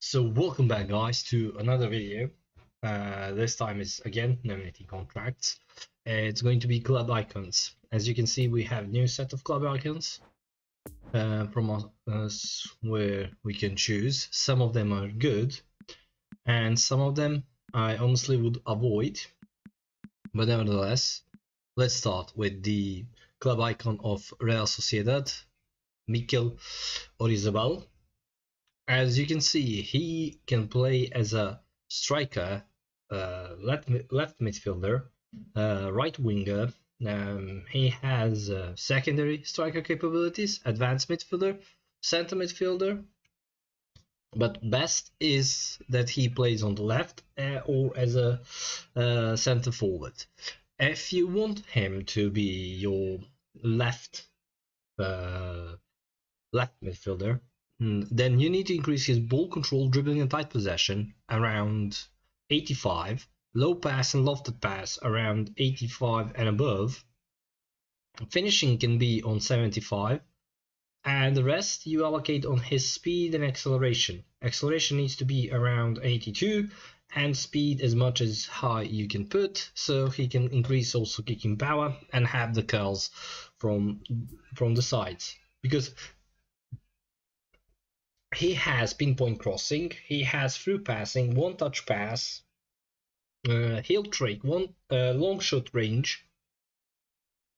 So welcome back guys to another video. This time is again nominating contracts. It's going to be club icons. As you can see, we have new set of club icons from us where we can choose. Some of them are good and some of them I honestly would avoid, but nevertheless, let's start with the club icon of Real Sociedad, Mikel Orizabal. As you can see, he can play as a striker, left midfielder, right winger. He has secondary striker capabilities, advanced midfielder, center midfielder. But best is that he plays on the left or as a center forward. If you want him to be your left midfielder, then you need to increase his ball control, dribbling and tight possession around 85, low pass and lofted pass around 85 and above. Finishing can be on 75, and the rest you allocate on his speed and acceleration. Acceleration needs to be around 82, and speed as much as high you can put, so he can increase also kicking power and have the curls from the sides, because he has pinpoint crossing, he has through passing, one touch pass, heel trick, one long shot range.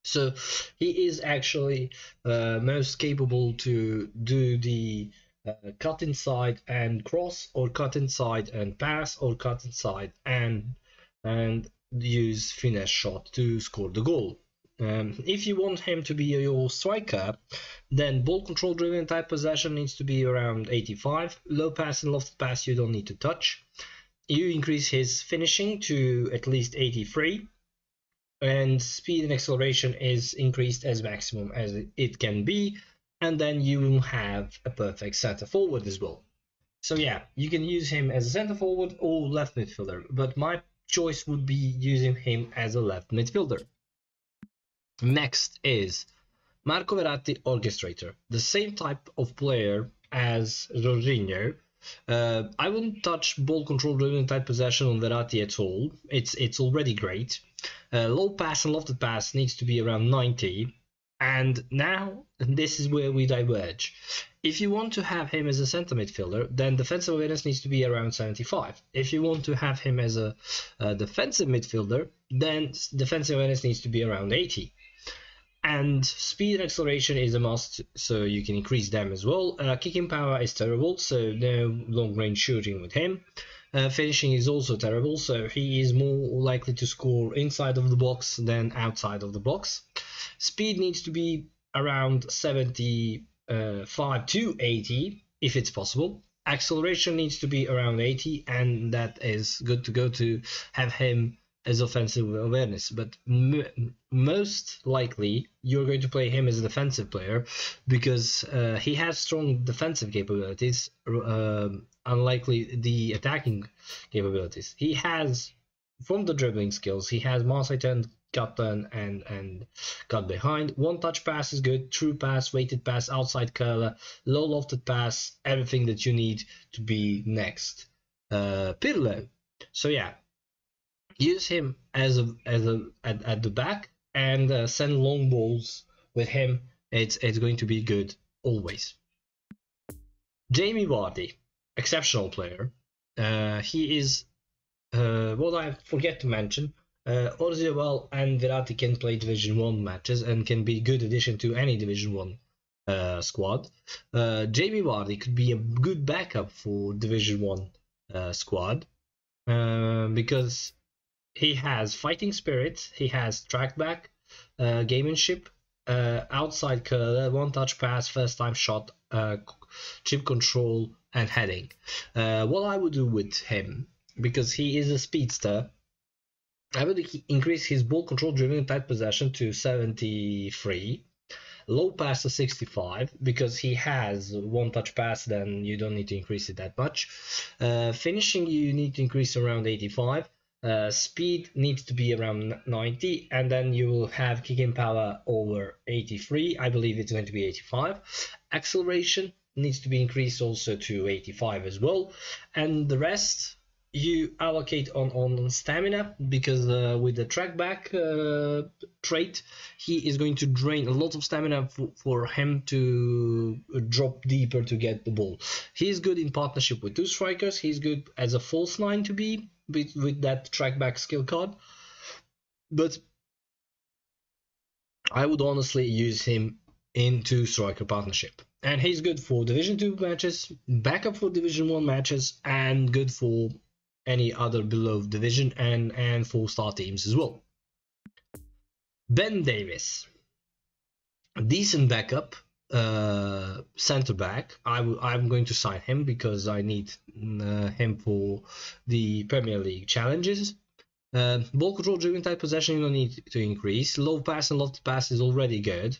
So he is actually most capable to do the cut inside and cross, or cut inside and pass, or cut inside and use finesse shot to score the goal. If you want him to be your striker, then ball control, dribbling, tight possession needs to be around 85. Low pass and lofted pass you don't need to touch. You increase his finishing to at least 83, and speed and acceleration is increased as maximum as it can be, and then you will have a perfect center forward as well. So yeah, you can use him as a center forward or left midfielder, but my choice would be using him as a left midfielder. Next is Marco Verratti, Orchestrator, the same type of player as Jorginho. I wouldn't touch ball control, dribbling, tight possession on Verratti at all. It's already great. Low pass and lofted pass needs to be around 90. And now this is where we diverge. If you want to have him as a center midfielder, then defensive awareness needs to be around 75. If you want to have him as a defensive midfielder, then defensive awareness needs to be around 80. And speed and acceleration is a must, so you can increase them as well. Kicking power is terrible, so no long range shooting with him. Finishing is also terrible, so he is more likely to score inside of the box than outside of the box. Speed needs to be around 75 to 80 if it's possible. Acceleration needs to be around 80, and that is good to go to have him as offensive awareness, but most likely you're going to play him as a defensive player because he has strong defensive capabilities, unlikely the attacking capabilities. He has, from the dribbling skills, he has multi turn, cut turn, and cut behind. One touch pass is good, true pass, weighted pass, outside curler, low lofted pass, everything that you need to be next Pirlo. So yeah, use him at the back and send long balls with him. It's going to be good always. Jamie Vardy, exceptional player. He is what I forget to mention. Orzabal and Verratti can play Division 1 matches and can be a good addition to any Division 1 squad. Jamie Vardy could be a good backup for Division 1 squad because he has fighting spirit, he has track back, gamemanship, outside curler, one touch pass, first time shot, chip control, and heading. What I would do with him, because he is a speedster, I would increase his ball control, dribbling, tight possession to 73, low pass to 65, because he has one touch pass, then you don't need to increase it that much. Finishing you need to increase around 85. Speed needs to be around 90, and then you will have kicking power over 83. I believe it's going to be 85. Acceleration needs to be increased also to 85 as well, and the rest you allocate on stamina, because with the track back trait, he is going to drain a lot of stamina for him to drop deeper to get the ball. He's good in partnership with two strikers. He's good as a false nine to be with that track back skill card, but I would honestly use him in two striker partnership. And he's good for Division 2 matches, backup for Division 1 matches, and good for any other below division and 4-star teams as well. Ben Davis, decent backup center back. I'm going to sign him because I need him for the Premier League challenges. Ball control, dribbling type possession, you don't need to increase. Low pass and lofted pass is already good.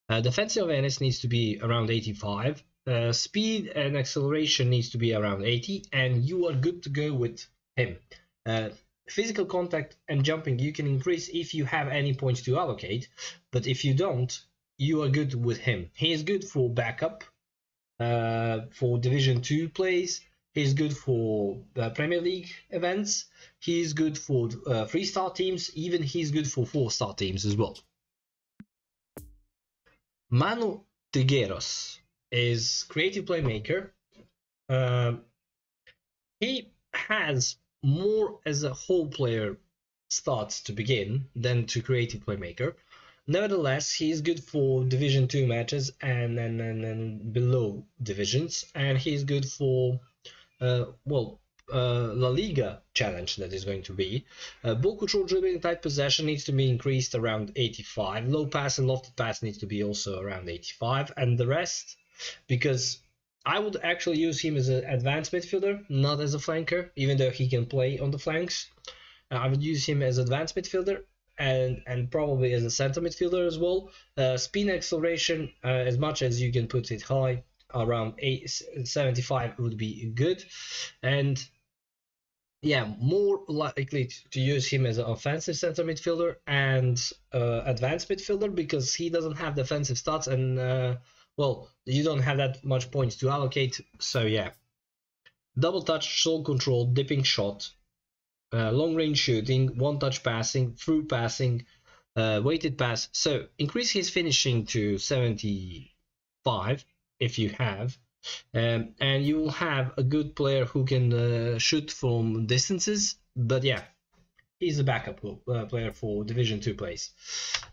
Defensive awareness needs to be around 85. Speed and acceleration needs to be around 80, and you are good to go with him. Physical contact and jumping you can increase if you have any points to allocate, but if you don't, you are good with him. He is good for backup, for Division 2 plays. He's good for Premier League events. He's good for 3-star teams. Even he's good for 4-star teams as well. Manu Tigueros is creative playmaker. He has more as a whole player stats to begin than to creative playmaker. Nevertheless, he is good for Division 2 matches and below divisions, and he's good for La Liga challenge that is going to be. Ball control, dribbling, tight possession needs to be increased around 85. Low pass and lofted pass needs to be also around 85. And the rest, because I would actually use him as an advanced midfielder, not as a flanker, even though he can play on the flanks. I would use him as advanced midfielder and probably as a center midfielder as well. Speed and acceleration, as much as you can put it high, around 75 would be good. And yeah, more likely to use him as an offensive center midfielder and advanced midfielder, because he doesn't have defensive stats and you don't have that much points to allocate. So yeah, double touch, soul control, dipping shot, long range shooting, one touch passing, through passing, weighted pass. So increase his finishing to 75 if you have. And you will have a good player who can shoot from distances. But yeah, he's a backup player for Division 2 plays.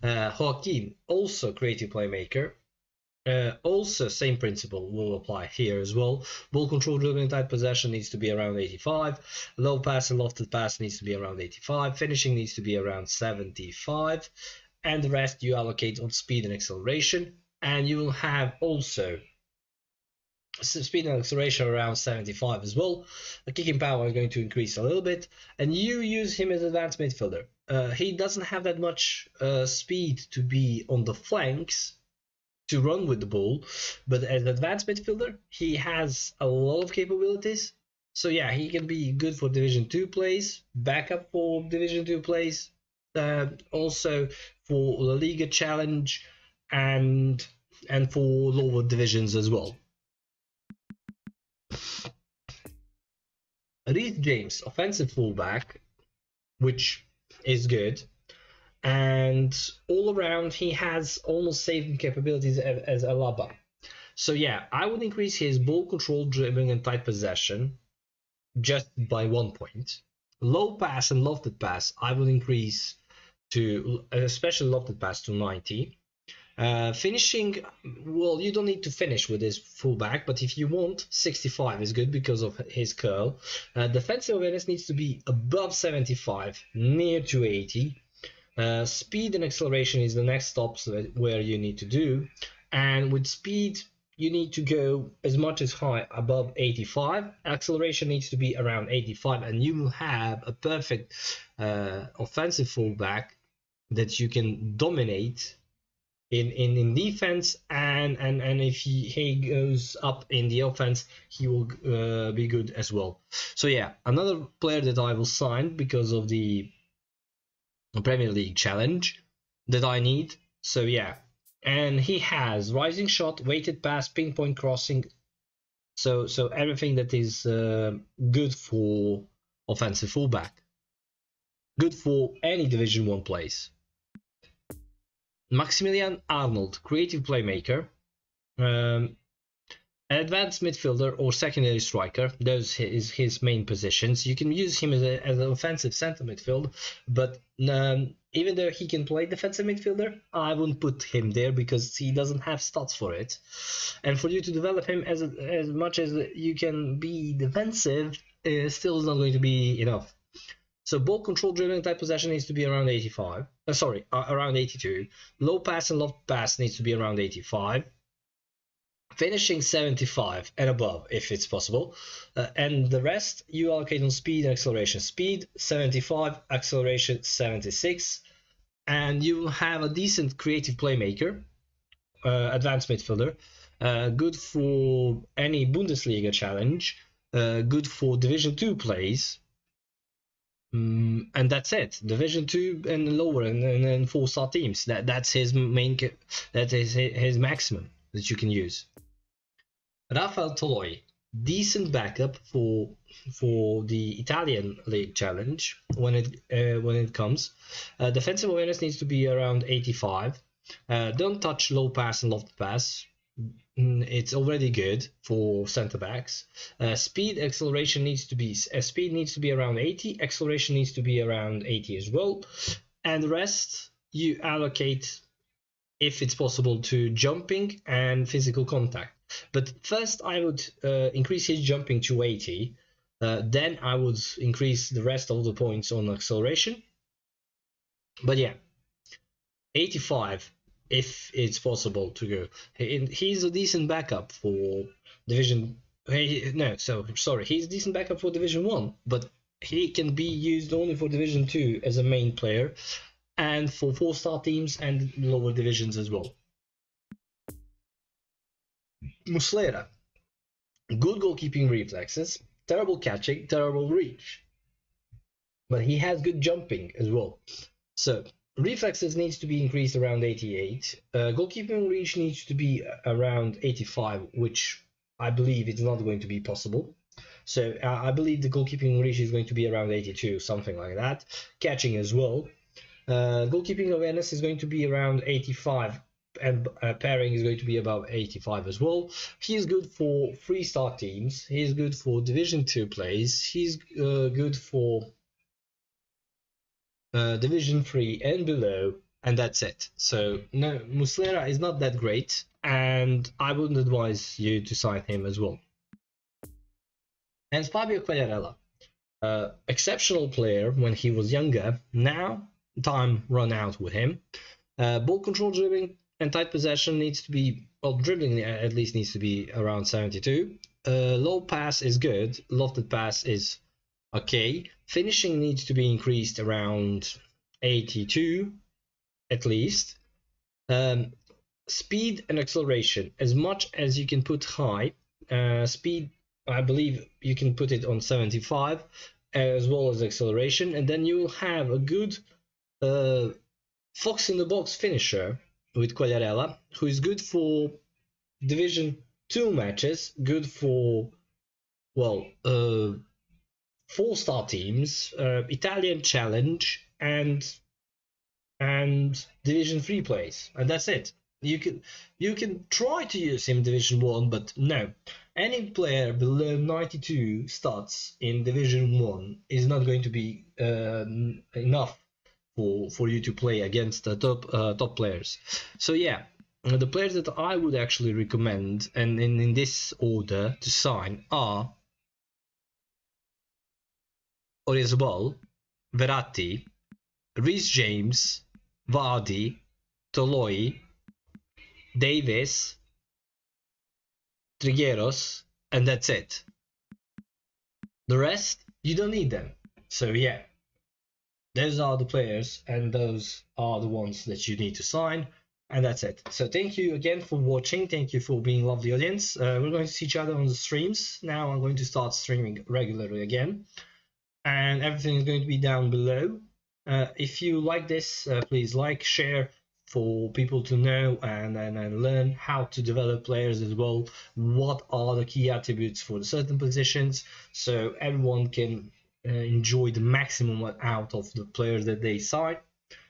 Joaquin, also creative playmaker. Also, same principle will apply here as well. Ball control, dribbling, tight possession needs to be around 85. Low pass and lofted pass needs to be around 85. Finishing needs to be around 75. And the rest you allocate on speed and acceleration. And you will have also speed and acceleration around 75 as well. The kicking power is going to increase a little bit, and you use him as advanced midfielder. He doesn't have that much speed to be on the flanks to run with the ball, but as advanced midfielder he has a lot of capabilities. So yeah, he can be good for Division 2 plays, backup for Division 2 plays, also for La Liga challenge and for lower divisions as well. Reece James, offensive fullback, which is good, and all around he has almost same capabilities as Alaba. So yeah, I would increase his ball control, dribbling, and tight possession just by 1 point. Low pass and lofted pass I would increase to, especially lofted pass, to 90. Finishing, well, you don't need to finish with this fullback, but if you want, 65 is good because of his curl. Defensive awareness needs to be above 75, near to 80. Speed and acceleration is the next stop where you need to do, and with speed you need to go as much as high above 85. Acceleration needs to be around 85, and you will have a perfect offensive fullback that you can dominate in defense, and if he goes up in the offense, he will be good as well. So yeah, another player that I will sign because of the Premier League challenge that I need. So yeah, and he has rising shot, weighted pass, pinpoint crossing. So everything that is good for offensive fullback, good for any Division 1 place. Maximilian Arnold, creative playmaker, an advanced midfielder or secondary striker. Those is his main positions. You can use him as an offensive center midfield, but even though he can play defensive midfielder, I wouldn't put him there because he doesn't have stats for it. And for you to develop him as much as you can be defensive, still is not going to be enough. So ball control, dribbling, tight possession needs to be around 85. Around 82. Low pass and loft pass needs to be around 85. Finishing 75 and above if it's possible. And the rest you allocate on speed and acceleration. Speed 75, acceleration 76. And you will have a decent creative playmaker, advanced midfielder, good for any Bundesliga challenge, good for Division 2 plays. And that's it. Division 2 and lower, and 4-star teams. That's his main. That is his maximum that you can use. Rafael Toloi, decent backup for the Italian League challenge when it comes. Defensive awareness needs to be around 85. Don't touch low pass and loft pass. It's already good for center backs. Speed, acceleration needs to be speed needs to be around 80. Acceleration needs to be around 80 as well. And the rest you allocate, if it's possible, to jumping and physical contact. But first I would increase his jumping to 80. Then I would increase the rest of the points on acceleration. But yeah, 85. If it's possible to go. He's a decent backup for Division. He's a decent backup for Division 1, but he can be used only for Division 2 as a main player, and for 4-star teams and lower divisions as well. Muslera, good goalkeeping reflexes, terrible catching, terrible reach, but he has good jumping as well. So reflexes needs to be increased around 88. Goalkeeping reach needs to be around 85, which I believe is not going to be possible. So I believe the goalkeeping reach is going to be around 82, something like that. Catching as well. Goalkeeping awareness is going to be around 85, and pairing is going to be above 85 as well. He is good for 3-star teams. He is good for Division 2 plays. He's good for Division 3 and below, and that's it. So no, Muslera is not that great, and I wouldn't advise you to sign him as well. And Fabio Quagliarella, exceptional player when he was younger. Now time run out with him. Ball control, dribbling, and tight possession needs to be, well, dribbling at least needs to be around 72. Low pass is good. Lofted pass is okay. Finishing needs to be increased around 82 at least. Speed and acceleration, as much as you can put high. Speed, I believe you can put it on 75, as well as acceleration, and then you will have a good fox in the box finisher with Quagliarella, who is good for Division 2 matches, good for, well, 4-star teams, Italian challenge, and Division 3 plays, and that's it. You can try to use him Division 1, but no. Any player below 92 stats in Division 1 is not going to be enough for you to play against the top players. So yeah, the players that I would actually recommend, and in this order to sign, are Orizabal, Verratti, Reece James, Vardy, Toloi, Davis, Trigueros, and that's it. The rest, you don't need them. So yeah, those are the players, and those are the ones that you need to sign, and that's it. So thank you again for watching. Thank you for being a lovely audience. We're going to see each other on the streams. Now I'm going to start streaming regularly again, and everything is going to be down below. If you like this, please like, share, for people to know and learn how to develop players as well. What are the key attributes for the certain positions, so everyone can enjoy the maximum out of the players that they sign.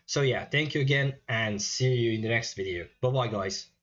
So yeah, thank you again and see you in the next video. Bye bye guys.